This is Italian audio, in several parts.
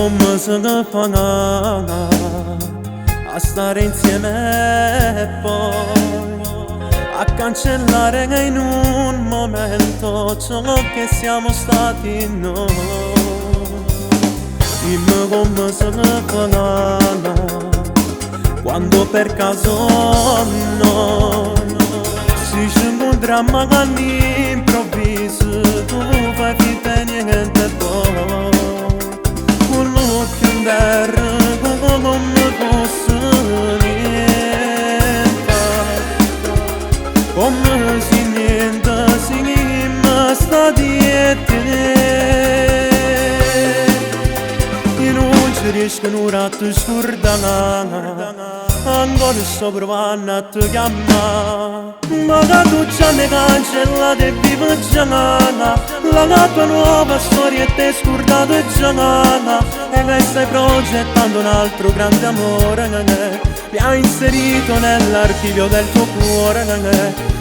come se ne fa a stare insieme e poi a cancellare in un momento ciò che siamo stati noi. Dimmi come se ne fa quando per caso noi si scende un dramma che all'improvviso tu fai finta di niente poi con l'occhio in terra come fosse niente, come se niente siamo stati e te. Io non ci riesco a ti scordare, ancora sto provando a ti chiamare, ma che tu già mi cancellate e vivo già la tua nuova storia e te scordata già, e che stai progettando un altro grande amore mi ha inserito nell'archivio del tuo cuore,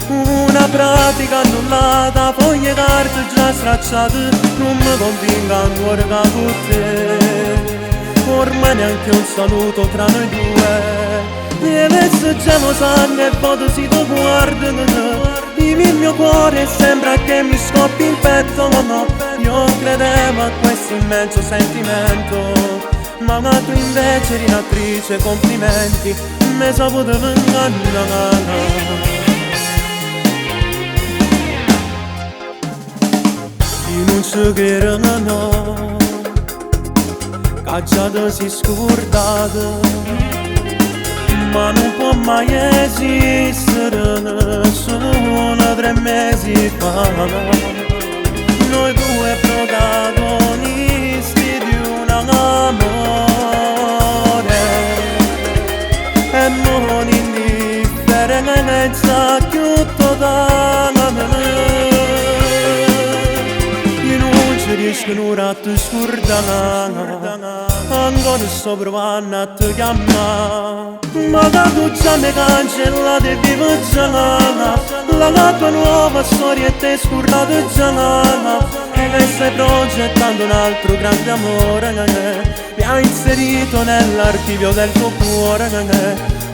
una pratica annullata, foglie carte già stracciate, non mi convinca ancora che con te ormai neanche un saluto tra noi due, e adesso già lo sanno e foto si tu guardano, il mio cuore sembra che mi scoppi in petto, no, io credevo a questo immenso sentimento, ma tu invece eri un'attrice, complimenti, mi saputo ingannare. Io non ci credo, no, che già ti si scordata, ma non può mai esistere nessuno 3 mesi fa. Noi due protagonisti di un amore e non indifferenza più totale. Io non ci riesco a ti scordare, ancora sto provando a ti chiamare, ma che tu già mi cancellate e vivo già la tua nuova storia e te scordata già, e che stai progettando un altro grande amore mi ha inserito nell'archivio del tuo cuore,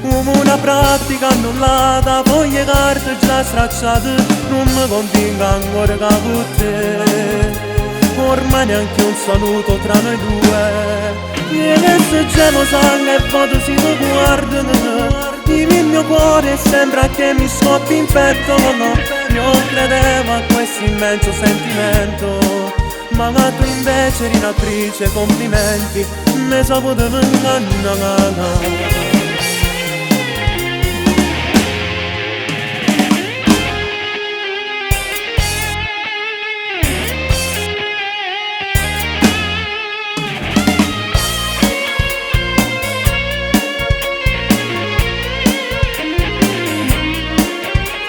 una pratica annullata, foglie carte già stracciate, non mi convinca ancora che con te ormai neanche un saluto tra noi due, e adesso già lo sanno e foto si tu guardano, il mio cuore sembra che mi scoppi in petto, no, io credevo a questo immenso sentimento, ma tu invece eri un'attrice, complimenti, mi saputo ingannare.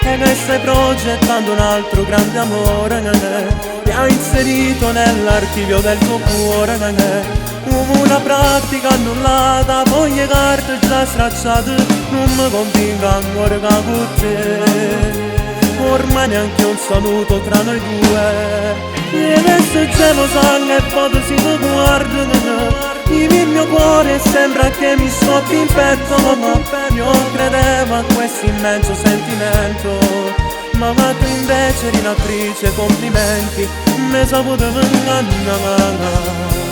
E che stai progettando un altro grande amore mi ha inserito nell'archivio del tuo cuore, una pratica annullata, foglie carte già stracciate, non mi convinca ancora che con te ormai neanche un saluto tra noi due, e adesso già lo sanno e foto si tu guardano, il mio cuore sembra che mi scoppi in petto, no, io credevo a questo immenso sentimento, ma tu invece eri un'attrice, complimenti, mi saputo ingannare.